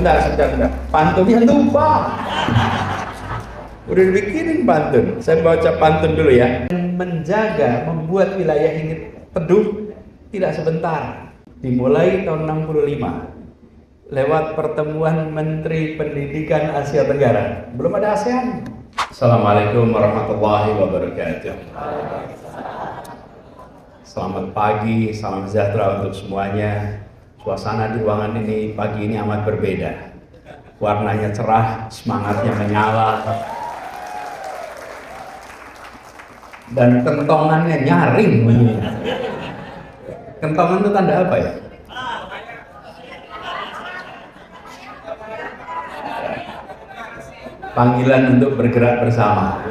Sebentar. Pantunnya lupa. Udah dibikinin pantun. Saya baca pantun dulu ya. Menjaga, membuat wilayah ini teduh tidak sebentar. Dimulai tahun 65 lewat pertemuan Menteri Pendidikan Asia Tenggara. Belum ada ASEAN. Assalamualaikum warahmatullahi wabarakatuh. Selamat pagi, salam sejahtera untuk semuanya. Suasana di ruangan ini pagi ini amat berbeda. Warnanya cerah, semangatnya menyala. Dan kentongannya nyaring. Kentongan itu tanda apa ya? Panggilan untuk bergerak bersama.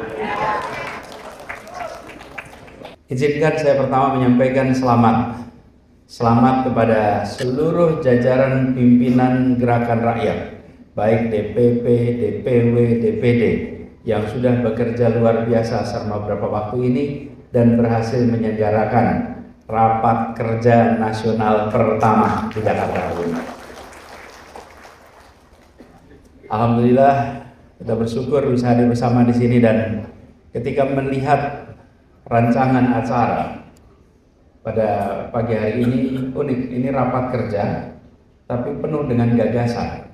Izinkan saya pertama menyampaikan selamat kepada seluruh jajaran pimpinan gerakan rakyat, baik DPP, DPW, DPD yang sudah bekerja luar biasa selama beberapa waktu ini dan berhasil menyelenggarakan rapat kerja nasional pertama di Jakarta. Alhamdulillah, kita bersyukur bisa hadir bersama di sini, dan ketika melihat rancangan acara pada pagi hari ini unik. Ini rapat kerja tapi penuh dengan gagasan.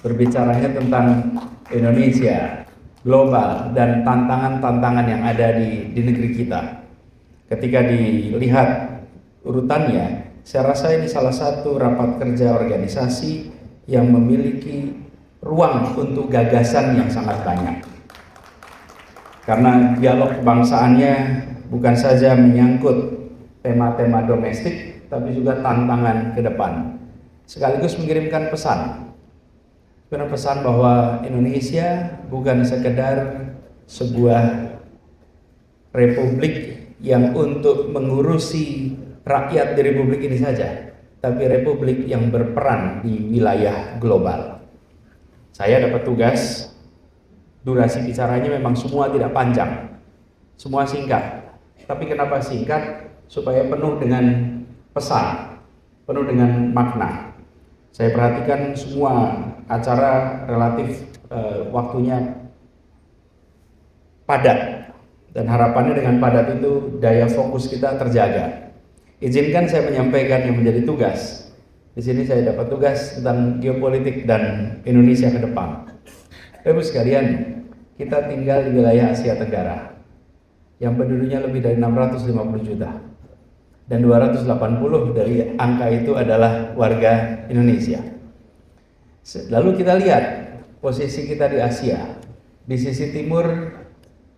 Berbicaranya tentang Indonesia, global, dan tantangan-tantangan yang ada di negeri kita. Ketika dilihat urutannya, saya rasa ini salah satu rapat kerja organisasi yang memiliki ruang untuk gagasan yang sangat banyak. Karena dialog kebangsaannya bukan saja menyangkut tema-tema domestik, tapi juga tantangan ke depan. Sekaligus mengirimkan pesan bahwa Indonesia bukan sekedar sebuah republik yang untuk mengurusi rakyat di republik ini saja, tapi republik yang berperan di wilayah global. Saya dapat tugas, durasi bicaranya memang semua tidak panjang, semua singkat. Tapi kenapa singkat? Supaya penuh dengan pesan, penuh dengan makna. Saya perhatikan semua acara relatif waktunya padat, dan harapannya dengan padat itu daya fokus kita terjaga. Izinkan saya menyampaikan yang menjadi tugas. Di sini saya dapat tugas tentang geopolitik dan Indonesia ke depan. Bapak sekalian, kita tinggal di wilayah Asia Tenggara yang penduduknya lebih dari 650 juta. Dan 280 dari angka itu adalah warga Indonesia. Lalu kita lihat posisi kita di Asia. Di sisi timur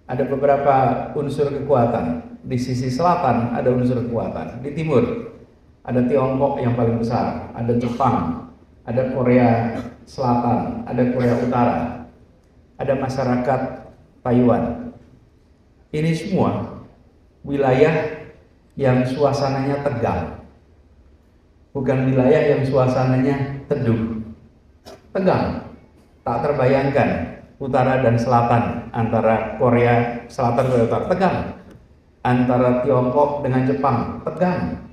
ada beberapa unsur kekuatan. Di sisi selatan ada unsur kekuatan. Di timur ada Tiongkok yang paling besar, ada Jepang, ada Korea Selatan, ada Korea Utara, ada masyarakat Taiwan. Ini semua wilayah yang suasananya tegang, bukan wilayah yang suasananya teduh. Tegang, tak terbayangkan utara dan selatan, antara Korea Selatan dan Korea Utara tegang, antara Tiongkok dengan Jepang tegang,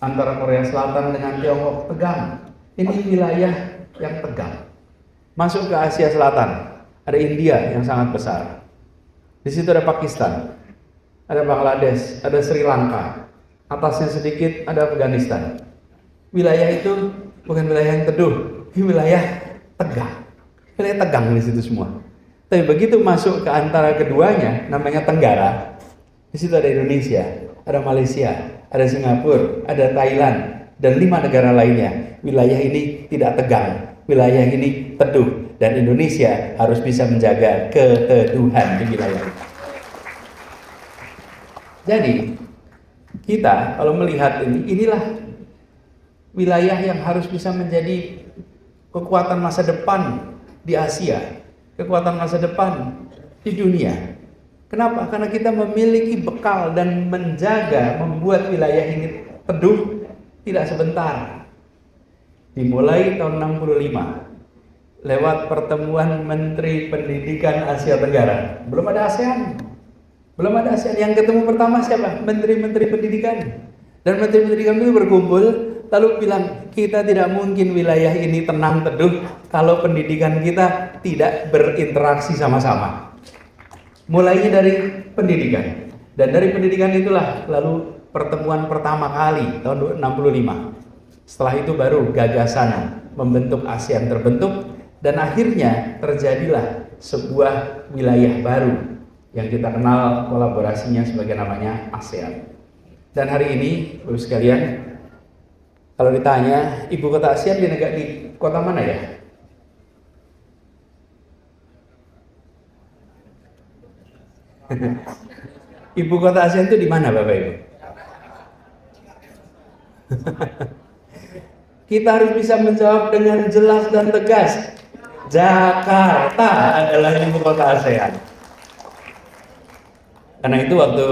antara Korea Selatan dengan Tiongkok tegang. Ini wilayah yang tegang. Masuk ke Asia Selatan, ada India yang sangat besar. Di situ ada Pakistan, ada Bangladesh, ada Sri Lanka, atasnya sedikit ada Afghanistan. Wilayah itu bukan wilayah yang teduh, ini wilayah tegang. Wilayah tegang di situ semua. Tapi begitu masuk ke antara keduanya, namanya Tenggara. Di situ ada Indonesia, ada Malaysia, ada Singapura, ada Thailand, dan 5 negara lainnya. Wilayah ini tidak tegang, wilayah ini teduh, dan Indonesia harus bisa menjaga keteduhan di wilayah itu. Jadi kita kalau melihat inilah wilayah yang harus bisa menjadi kekuatan masa depan di Asia, kekuatan masa depan di dunia. Kenapa? Karena kita memiliki bekal dan menjaga, membuat wilayah ini teduh tidak sebentar. Dimulai tahun 65 lewat pertemuan Menteri Pendidikan Asia Tenggara. Belum ada ASEAN. Belum ada ASEAN. Yang ketemu pertama siapa? Menteri-menteri pendidikan. Dan menteri pendidikan itu berkumpul lalu bilang kita tidak mungkin wilayah ini tenang teduh kalau pendidikan kita tidak berinteraksi sama-sama. Mulainya dari pendidikan, dan dari pendidikan itulah lalu pertemuan pertama kali tahun 65. Setelah itu baru gagasan membentuk ASEAN terbentuk, dan akhirnya terjadilah sebuah wilayah baru yang kita kenal kolaborasinya sebagai namanya ASEAN. Dan hari ini, Bapak sekalian, kalau ditanya ibu kota ASEAN di kota mana ya? Ibu kota ASEAN itu di mana, Bapak Ibu? Kita harus bisa menjawab dengan jelas dan tegas. Jakarta adalah ibu kota ASEAN. Karena itu waktu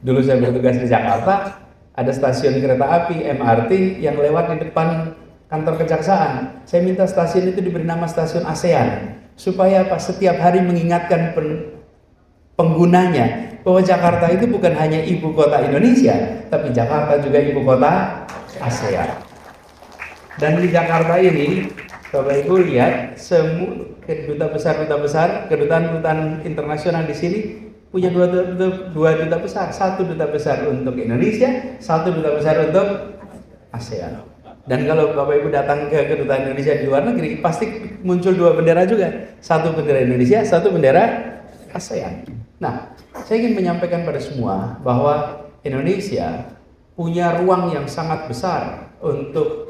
dulu saya bertugas di Jakarta, ada stasiun kereta api MRT yang lewat di depan kantor kejaksaan. Saya minta stasiun itu diberi nama stasiun ASEAN, supaya pas setiap hari mengingatkan penggunanya bahwa Jakarta itu bukan hanya ibu kota Indonesia, tapi Jakarta juga ibu kota ASEAN. Dan di Jakarta ini, Bapak Ibu lihat, semua kedutaan internasional di sini punya dua duta besar, satu duta besar untuk Indonesia, satu duta besar untuk ASEAN. Dan kalau Bapak Ibu datang ke kedutaan Indonesia di luar negeri, pasti muncul dua bendera juga, satu bendera Indonesia, satu bendera ASEAN. Nah, saya ingin menyampaikan pada semua bahwa Indonesia punya ruang yang sangat besar untuk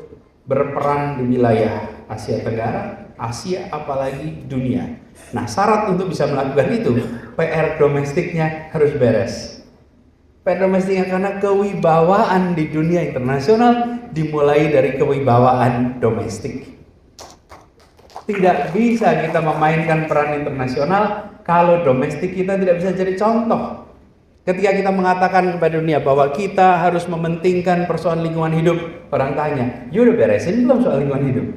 berperan di wilayah Asia Tenggara, Asia, apalagi dunia. Nah, syarat untuk bisa melakukan itu, PR domestiknya harus beres. PR domestiknya karena kewibawaan di dunia internasional dimulai dari kewibawaan domestik. Tidak bisa kita memainkan peran internasional kalau domestik kita tidak bisa jadi contoh. Ketika kita mengatakan kepada dunia bahwa kita harus mementingkan persoalan lingkungan hidup, orang tanya, you udah beresin belum soal lingkungan hidup?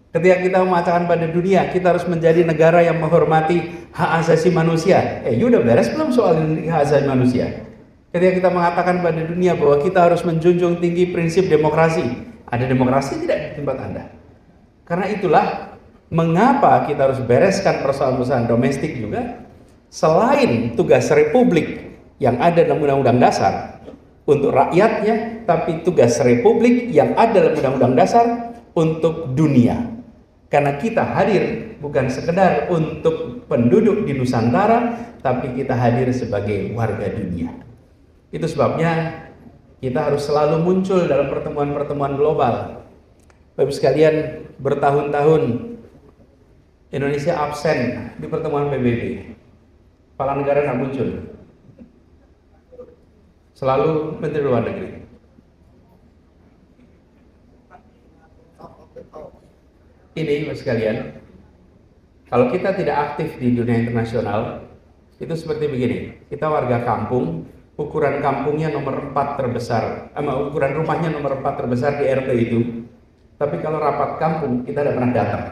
Ketika kita mengatakan pada dunia, kita harus menjadi negara yang menghormati hak asasi manusia, you udah beres belum soal hak asasi manusia? Ketika kita mengatakan pada dunia bahwa kita harus menjunjung tinggi prinsip demokrasi, ada demokrasi tidak di tempat Anda? Karena itulah mengapa kita harus bereskan persoalan-persoalan domestik juga. Selain tugas republik yang ada dalam Undang-Undang Dasar untuk rakyatnya, tapi tugas republik yang ada dalam Undang-Undang Dasar untuk dunia. Karena kita hadir bukan sekedar untuk penduduk di Nusantara, tapi kita hadir sebagai warga dunia. Itu sebabnya kita harus selalu muncul dalam pertemuan-pertemuan global. Bapak sekalian, bertahun-tahun Indonesia absen di pertemuan PBB. Kepala negara nggak muncul, selalu Menteri Luar Negeri. Ini Mas sekalian, kalau kita tidak aktif di dunia internasional, itu seperti begini. Kita warga kampung, ukuran kampungnya nomor 4 terbesar, ukuran rumahnya nomor 4 terbesar di RT itu. Tapi kalau rapat kampung, kita tidak pernah datang.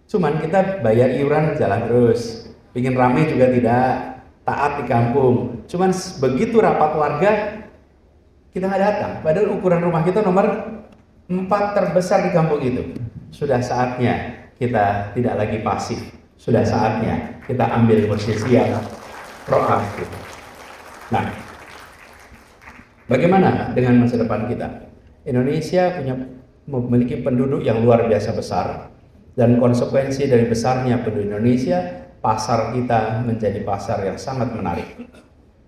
Cuman kita bayar iuran jalan terus. Bikin rame juga tidak, taat di kampung. Cuman begitu rapat warga, kita nggak datang. Padahal ukuran rumah kita nomor 4 terbesar di kampung itu. Sudah saatnya kita tidak lagi pasif. Sudah saatnya kita ambil posisi yang proaktif. Nah, bagaimana dengan masa depan kita? Indonesia memiliki penduduk yang luar biasa besar. Dan konsekuensi dari besarnya penduduk Indonesia, pasar kita menjadi pasar yang sangat menarik.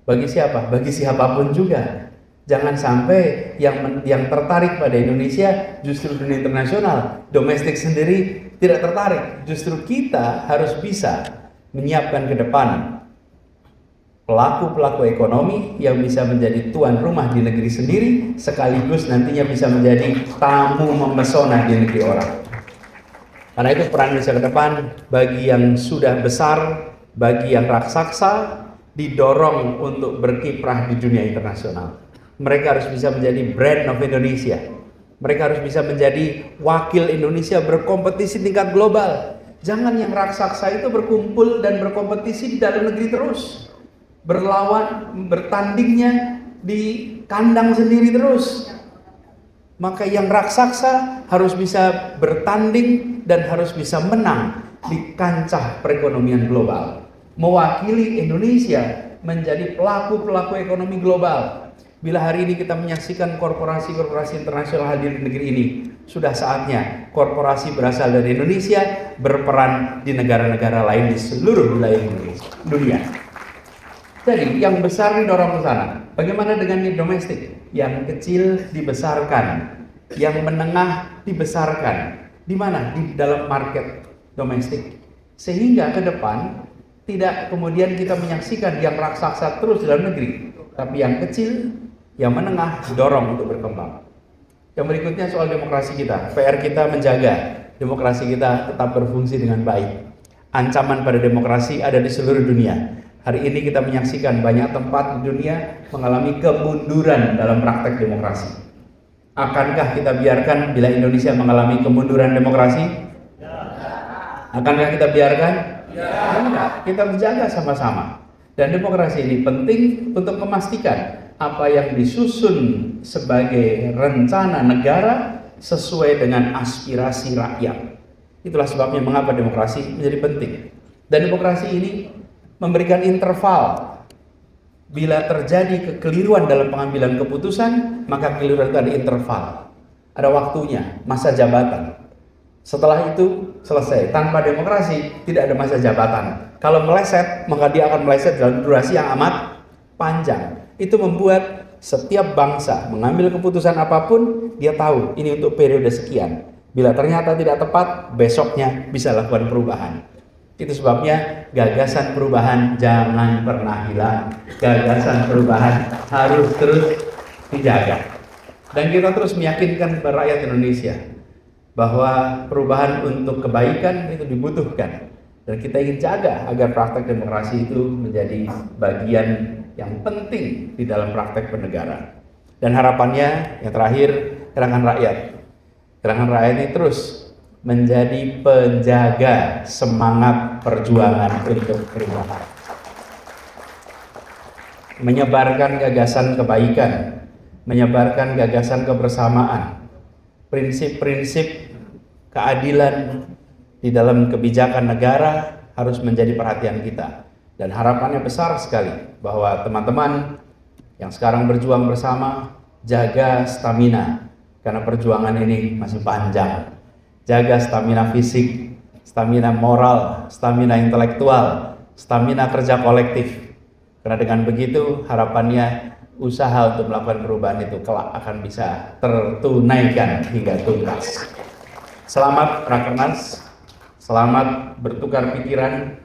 Bagi siapa? Bagi siapapun juga. Jangan sampai yang tertarik pada Indonesia justru dunia internasional, domestik sendiri tidak tertarik. Justru kita harus bisa menyiapkan ke depan pelaku-pelaku ekonomi yang bisa menjadi tuan rumah di negeri sendiri, sekaligus nantinya bisa menjadi tamu memesona di negeri orang. Karena itu peran Indonesia ke depan bagi yang sudah besar, bagi yang raksasa, didorong untuk berkiprah di dunia internasional. Mereka harus bisa menjadi brand of Indonesia. Mereka harus bisa menjadi wakil Indonesia berkompetisi tingkat global. Jangan yang raksasa itu berkumpul dan berkompetisi di dalam negeri terus. Berlawan, bertandingnya di kandang sendiri terus. maka yang raksasa harus bisa bertanding dan harus bisa menang di kancah perekonomian global. Mewakili Indonesia menjadi pelaku-pelaku ekonomi global. Bila hari ini kita menyaksikan korporasi-korporasi internasional hadir di negeri ini, sudah saatnya korporasi berasal dari Indonesia berperan di negara-negara lain di seluruh wilayah dunia. Jadi yang besar didorong ke sana. Bagaimana dengan yang domestik? Yang kecil dibesarkan, yang menengah dibesarkan. Di mana? Di dalam market domestik. Sehingga ke depan tidak kemudian kita menyaksikan yang raksasa terus di dalam negeri, tapi yang kecil, yang menengah didorong untuk berkembang. Yang berikutnya soal demokrasi kita. PR kita menjaga demokrasi kita tetap berfungsi dengan baik. Ancaman pada demokrasi ada di seluruh dunia. Hari ini kita menyaksikan banyak tempat di dunia mengalami kemunduran dalam praktek demokrasi. Akankah kita biarkan bila Indonesia mengalami kemunduran demokrasi? Akankah kita biarkan? Enggak, kita menjaga sama-sama. Dan demokrasi ini penting untuk memastikan apa yang disusun sebagai rencana negara sesuai dengan aspirasi rakyat. Itulah sebabnya mengapa demokrasi menjadi penting. Dan demokrasi ini memberikan interval. Bila terjadi kekeliruan dalam pengambilan keputusan, maka kekeliruan itu ada interval. Ada waktunya, masa jabatan. Setelah itu selesai. Tanpa demokrasi tidak ada masa jabatan. Kalau meleset, maka dia akan meleset dalam durasi yang amat panjang. Itu membuat setiap bangsa mengambil keputusan apapun, dia tahu ini untuk periode sekian. Bila ternyata tidak tepat, besoknya bisa lakukan perubahan. Itu sebabnya gagasan perubahan jangan pernah hilang. Gagasan perubahan harus terus dijaga. Dan kita terus meyakinkan kepada rakyat Indonesia bahwa perubahan untuk kebaikan itu dibutuhkan. Dan kita ingin jaga agar praktek demokrasi itu menjadi bagian yang penting di dalam praktek bernegara. Dan harapannya yang terakhir, Gerakan Rakyat. Gerakan Rakyat ini terus menjadi penjaga semangat perjuangan untuk perubahan. Menyebarkan gagasan kebaikan, menyebarkan gagasan kebersamaan, prinsip-prinsip keadilan di dalam kebijakan negara harus menjadi perhatian kita. Dan harapannya besar sekali bahwa teman-teman yang sekarang berjuang bersama jaga stamina, karena perjuangan ini masih panjang. Jaga stamina fisik, stamina moral, stamina intelektual, stamina kerja kolektif. Karena dengan begitu harapannya usaha untuk melakukan perubahan itu kelak akan bisa tertunaikan hingga tuntas. Selamat Rakernas, selamat bertukar pikiran,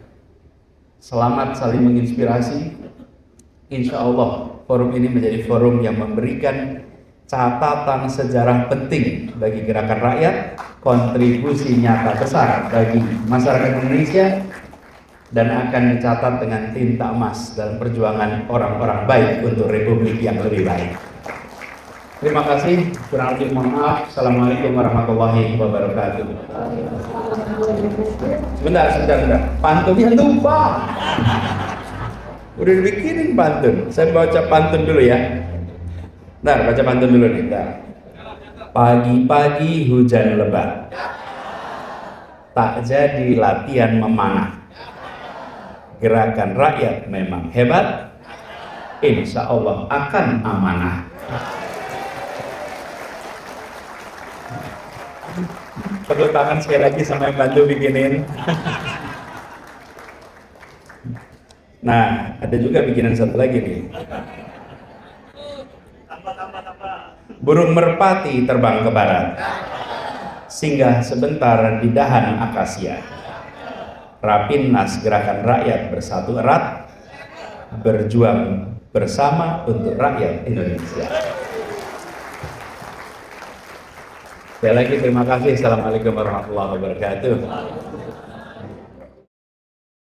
selamat saling menginspirasi. Insya Allah forum ini menjadi forum yang memberikan catatan sejarah penting bagi gerakan rakyat, kontribusi nyata besar bagi masyarakat Indonesia, dan akan dicatat dengan tinta emas dalam perjuangan orang-orang baik untuk republik yang lebih baik. Terima kasih. Kurang lebih mohon maaf. Assalamualaikum warahmatullahi wabarakatuh. Sebentar. Pantunnya lupa. Udah dibikinin pantun. Saya baca pantun dulu ya. Bentar, baca pantun dulu nih. Bentar. Pagi-pagi hujan lebat, tak jadi latihan memanah. Gerakan rakyat memang hebat, insya Allah akan amanah. Tepuk tangan sekali lagi sama yang bantu bikinin. Nah, ada juga bikinan satu lagi nih. Burung merpati terbang ke barat, singgah sebentar di dahan akasia. Rapimnas Gerakan Rakyat bersatu erat, berjuang bersama untuk rakyat Indonesia. Sekali lagi terima kasih. Assalamualaikum warahmatullahi wabarakatuh.